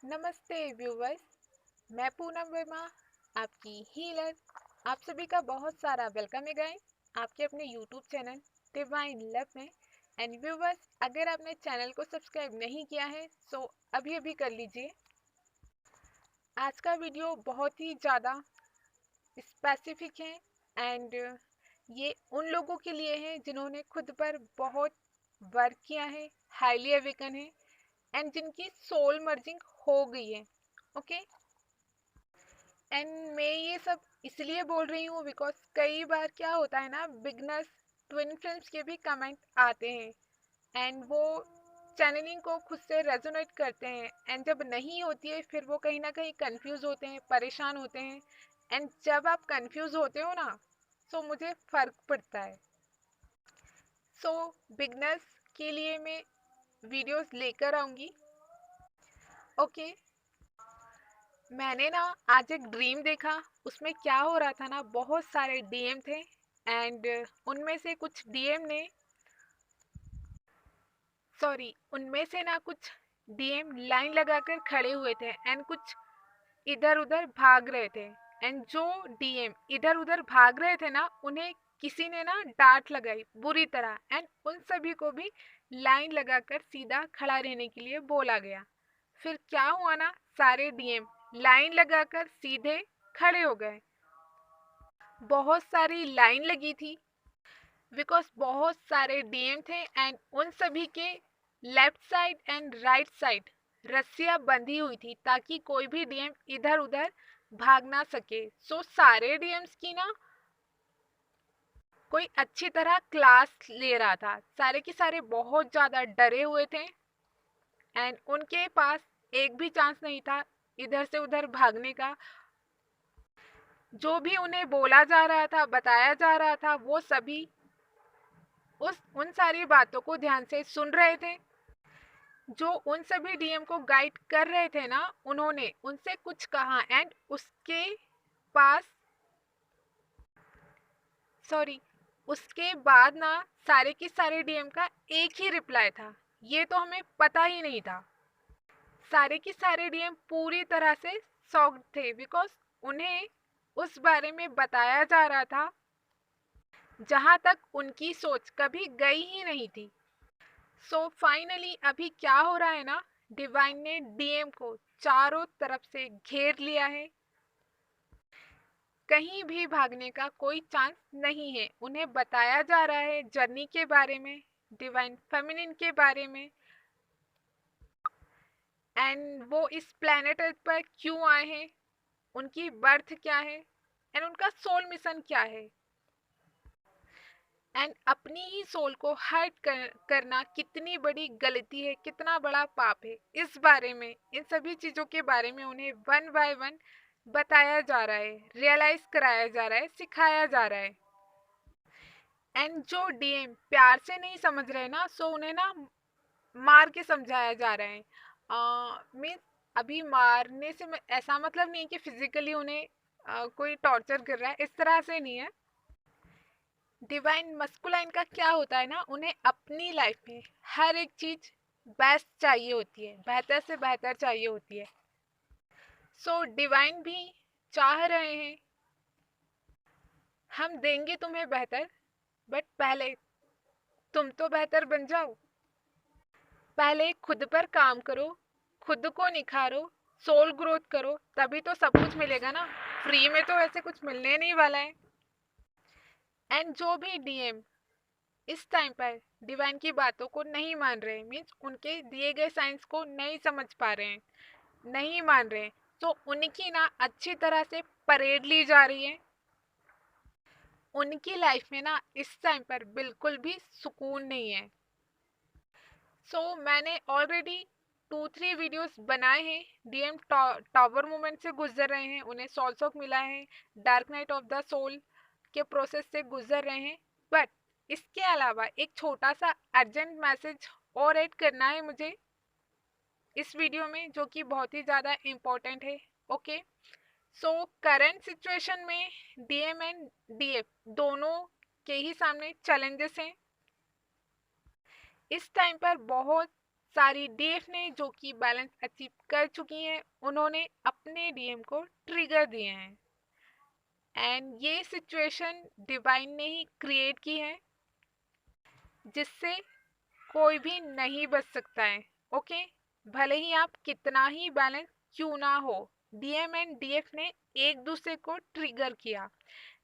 नमस्ते व्यूवर्स। मैं पूनम वर्मा, आपकी हीलर। आप सभी का बहुत सारा वेलकम है गाइस आपके अपने यूट्यूब चैनल डिवाइन लव में। एंड व्यूवर्स, अगर आपने चैनल को सब्सक्राइब नहीं किया है तो अभी अभी कर लीजिए। आज का वीडियो बहुत ही ज़्यादा स्पेसिफिक है एंड ये उन लोगों के लिए है जिन्होंने खुद पर बहुत वर्क किया है, हाईली अवेकन है एंड जिनकी सोल मर्जिंग हो गई है। ओके, एंड मैं ये सब इसलिए बोल रही हूँ बिकॉज कई बार क्या होता है ना, बिगनर्स ट्विन फिल्म्स के भी कमेंट आते हैं एंड वो चैनलिंग को खुद से रेजोनेट करते हैं एंड जब नहीं होती है फिर वो कहीं ना कहीं कंफ्यूज होते हैं, परेशान होते हैं। एंड जब आप कंफ्यूज होते हो ना, तो मुझे फ़र्क पड़ता है। सो बिगनर्स के लिए मैं वीडियोस लेकर आऊँगी। ओके, मैंने ना आज एक ड्रीम देखा। उसमें क्या हो रहा था ना, बहुत सारे डीएम थे एंड उनमें से कुछ डीएम ने सॉरी उनमें से ना कुछ डीएम लाइन लगाकर खड़े हुए थे एंड कुछ इधर उधर भाग रहे थे। एंड जो डीएम इधर उधर भाग रहे थे ना, उन्हें किसी ने ना डांट लगाई बुरी तरह एंड उन सभी को भी लाइन लगाकर सीधा खड़ा रहने के लिए बोला गया। फिर क्या हुआ ना, सारे डीएम लाइन लगाकर सीधे खड़े हो गए। बहुत सारी लाइन लगी थी बिकॉज बहुत सारे डीएम थे एंड उन सभी के left side and right side रस्सियां बंधी हुई थी ताकि कोई भी डीएम इधर उधर भाग ना सके। सो सारे डीएम्स की ना कोई अच्छी तरह क्लास ले रहा था। सारे के सारे बहुत ज़्यादा डरे हुए थे एंड उनके पास एक भी चांस नहीं था इधर से उधर भागने का। जो भी उन्हें बोला जा रहा था, बताया जा रहा था, वो सभी उन सारी बातों को ध्यान से सुन रहे थे। जो उन सभी डीएम को गाइड कर रहे थे ना, उन्होंने उनसे कुछ कहा एंड उसके पास सॉरी उसके बाद ना सारे के सारे डीएम का एक ही रिप्लाई था। ये तो हमें पता ही नहीं था। सारे के सारे डीएम पूरी तरह से शॉक्ड थे बिकॉज उन्हें उस बारे में बताया जा रहा था जहां तक उनकी सोच कभी गई ही नहीं थी। सो फाइनली अभी क्या हो रहा है ना, डिवाइन ने डीएम को चारों तरफ से घेर लिया है। कहीं भी भागने का कोई चांस नहीं है। उन्हें बताया जा रहा है जर्नी के बारे में, डिवाइन फेमिनिन के बारे में एंड वो इस प्लेनेट अर्थ पर क्यों आए हैं, उनकी बर्थ क्या है एंड उनका सोल मिशन क्या है एंड अपनी ही सोल को हर्ट करना कितनी बड़ी गलती है, कितना बड़ा पाप है। इस बारे में, इन सभी चीज़ों के बारे में उन्हें वन बाय वन बताया जा रहा है, रियलाइज कराया जा रहा है, सिखाया जा रहा है। एंड जो डीएम प्यार से नहीं समझ रहे ना, सो उन्हें ना मार के समझाया जा रहा है। मीन्स अभी मारने से ऐसा मतलब नहीं है कि फिजिकली उन्हें कोई टॉर्चर कर रहा है, इस तरह से नहीं है। डिवाइन मस्कुलाइन का क्या होता है ना, उन्हें अपनी लाइफ में हर एक चीज बेस्ट चाहिए होती है, बेहतर से बेहतर चाहिए होती है। सो डिवाइन भी चाह रहे हैं हम देंगे तुम्हें बेहतर, बट पहले तुम तो बेहतर बन जाओ। पहले खुद पर काम करो, खुद को निखारो, सोल ग्रोथ करो, तभी तो सब कुछ मिलेगा ना। फ्री में तो वैसे कुछ मिलने नहीं वाला है। एंड जो भी डीएम इस टाइम पर डिवाइन की बातों को नहीं मान रहे, मीन्स उनके दिए गए साइंस को नहीं समझ पा रहे हैं, नहीं मान रहे, तो उनकी ना अच्छी तरह से परेड ली जा रही है। उनकी लाइफ में ना इस टाइम पर बिल्कुल भी सुकून नहीं है। सो मैंने ऑलरेडी 2-3 वीडियोस बनाए हैं। डीएम टावर मूवमेंट से गुजर रहे हैं, उन्हें सोल सॉक मिला है, dark night of the soul के प्रोसेस से गुजर रहे हैं। बट इसके अलावा एक छोटा सा अर्जेंट मैसेज और ऐड करना है मुझे इस वीडियो में, जो कि बहुत ही ज़्यादा इम्पोर्टेंट है। ओके, सो करंट सिचुएशन में डीएम एंड डीएफ दोनों के ही सामने चैलेंजेस हैं। इस टाइम पर बहुत सारी डीएफ ने जो कि बैलेंस अचीव कर चुकी हैं, उन्होंने अपने डीएम को ट्रिगर दिए हैं। एंड ये सिचुएशन डिवाइन ने ही क्रिएट की है, जिससे कोई भी नहीं बच सकता है। ओके, भले ही आप कितना ही बैलेंस क्यों ना हो, डीएम एंड डीएफ ने एक दूसरे को ट्रिगर किया,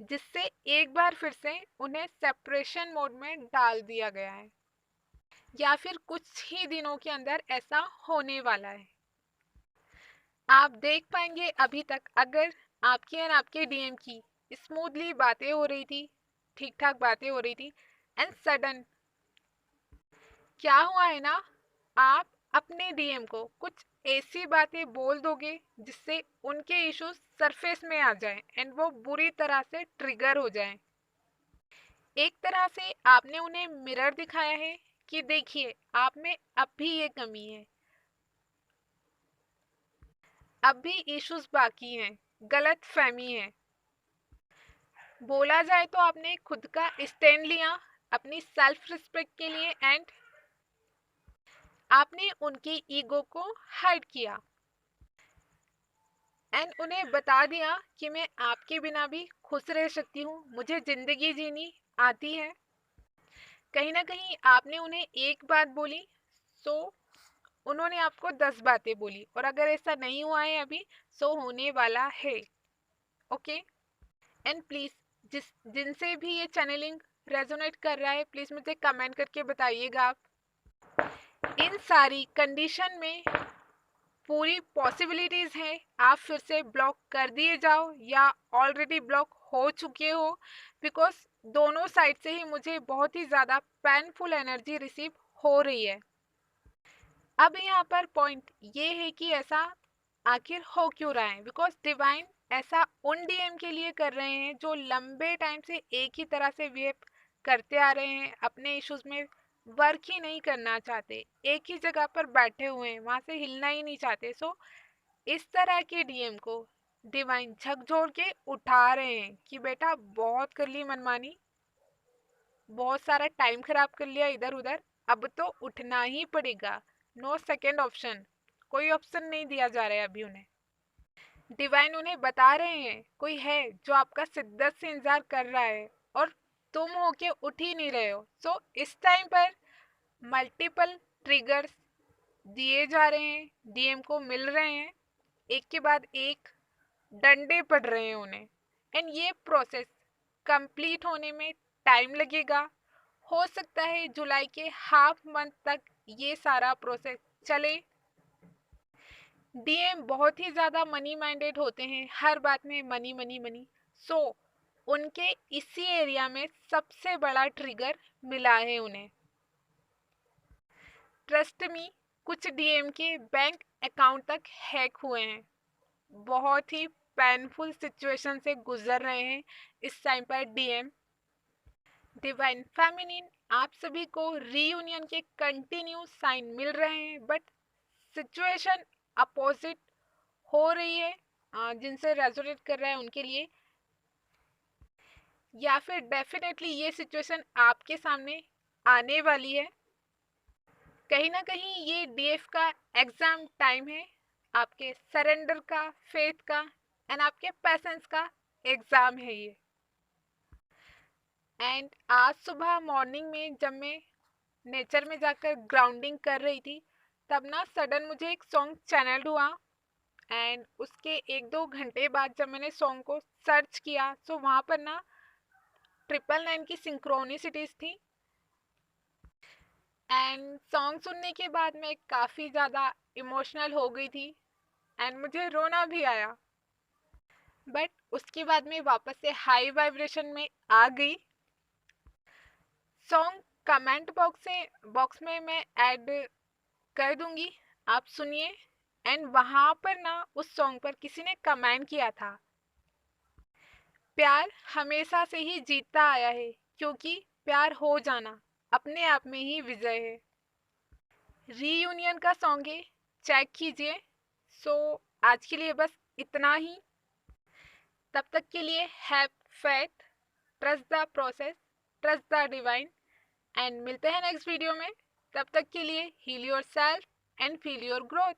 जिससे एक बार फिर से उन्हें सेपरेशन मोड में डाल दिया गया है, या फिर कुछ ही दिनों के अंदर ऐसा होने वाला है। आप देख पाएंगे अभी तक अगर आपके और आपके डीएम की स्मूथली बातें हो रही थी, ठीक ठाक बातें हो रही थी, एंड सडन क्या हुआ है ना, आप अपने डीएम को कुछ ऐसी बातें बोल दोगे जिससे उनके इश्यूज सरफेस में आ जाएं एंड वो बुरी तरह से ट्रिगर हो जाएं। एक तरह से आपने उन्हें मिरर दिखाया है कि देखिए आप में अब भी ये कमी है, अब भी इश्यूज बाकी हैं, गलत फहमी है। बोला जाए तो आपने खुद का स्टैंड लिया अपनी सेल्फ रिस्पेक्ट के लिए, एंड आपने उनकी ईगो को हाइड किया एंड उन्हें बता दिया कि मैं आपके बिना भी खुश रह सकती हूँ, मुझे जिंदगी जीनी आती है। कहीं ना कहीं आपने उन्हें एक बात बोली, सो उन्होंने आपको 10 बातें बोली, और अगर ऐसा नहीं हुआ है अभी, सो होने वाला है। ओके, एंड प्लीज जिनसे भी ये चैनलिंग रेजोनेट कर रहा है, प्लीज मुझे कमेंट करके बताइएगा। आप इन सारी कंडीशन में पूरी पॉसिबिलिटीज है आप फिर से ब्लॉक कर दिए जाओ या ऑलरेडी ब्लॉक हो चुके हो, बिकॉज दोनों साइड से ही मुझे बहुत ही ज़्यादा पेनफुल एनर्जी रिसीव हो रही है। अब यहाँ पर पॉइंट ये है कि ऐसा आखिर हो क्यों रहा है, बिकॉज डिवाइन ऐसा उन डीएम के लिए कर रहे हैं जो लंबे टाइम से एक ही तरह से बिहेव करते आ रहे हैं, अपने इश्यूज में वर्क ही नहीं करना चाहते, एक ही जगह पर बैठे हुए हैं, वहां से हिलना ही नहीं चाहते। सो इस तरह के डीएम को डिवाइन झकझोर के उठा रहे हैं कि बेटा बहुत कर ली मनमानी, बहुत सारा टाइम खराब कर लिया इधर उधर, अब तो उठना ही पड़ेगा, नो सेकेंड ऑप्शन, कोई ऑप्शन नहीं दिया जा रहा है अभी उन्हें। डिवाइन उन्हें बता रहे हैं कोई है जो आपका शिद्दत से इंतजार कर रहा है और तुम होके उठ ही नहीं रहे हो। सो इस टाइम पर मल्टीपल ट्रिगर्स दिए जा रहे हैं, डीएम को मिल रहे हैं, एक के बाद एक डंडे पड़ रहे हैं उन्हें, एंड ये प्रोसेस कंप्लीट होने में टाइम लगेगा। हो सकता है जुलाई के हाफ मंथ तक ये सारा प्रोसेस चले। डीएम बहुत ही ज़्यादा मनी माइंडेड होते हैं, हर बात में मनी मनी मनी। सो उनके इसी एरिया में सबसे बड़ा ट्रिगर मिला है उन्हें। ट्रस्ट मी, कुछ डीएम के बैंक अकाउंट तक हैक हुए हैं, बहुत ही पेनफुल सिचुएशन से गुजर रहे हैं इस टाइम पर डीएम। डिवाइन फेमिनिन आप सभी को रीयूनियन के कंटिन्यू साइन मिल रहे हैं, बट सिचुएशन अपोजिट हो रही है, जिनसे रेजोनेट कर रहा है उनके लिए, या फिर डेफिनेटली ये सिचुएशन आपके सामने आने वाली है। कहीं ना कहीं ये डीएफ का एग्जाम टाइम है, आपके सरेंडर का, फेथ का एंड आपके पैसेंस का एग्जाम है ये। एंड आज सुबह मॉर्निंग में जब मैं नेचर में जाकर ग्राउंडिंग कर रही थी, तब ना सडन मुझे एक सॉन्ग चैनल्ड हुआ, एंड उसके 1-2 घंटे बाद जब मैंने सॉन्ग को सर्च किया, तो वहाँ पर ना 999 की सिंक्रोनिसिटीज थी, एंड सॉन्ग सुनने के बाद मैं काफ़ी ज़्यादा इमोशनल हो गई थी एंड मुझे रोना भी आया, बट उसके बाद मैं वापस से हाई वाइब्रेशन में आ गई। सॉन्ग कमेंट बॉक्स में मैं ऐड कर दूंगी, आप सुनिए। एंड वहाँ पर ना उस सॉन्ग पर किसी ने कमेंट किया था, प्यार हमेशा से ही जीतता आया है क्योंकि प्यार हो जाना अपने आप में ही विजय है। रीयूनियन का सॉन्ग है, चेक कीजिए। सो आज के लिए बस इतना ही, तब तक के लिए have faith, trust the process, trust the divine, and मिलते हैं नेक्स्ट वीडियो में। तब तक के लिए heal yourself and feel your growth.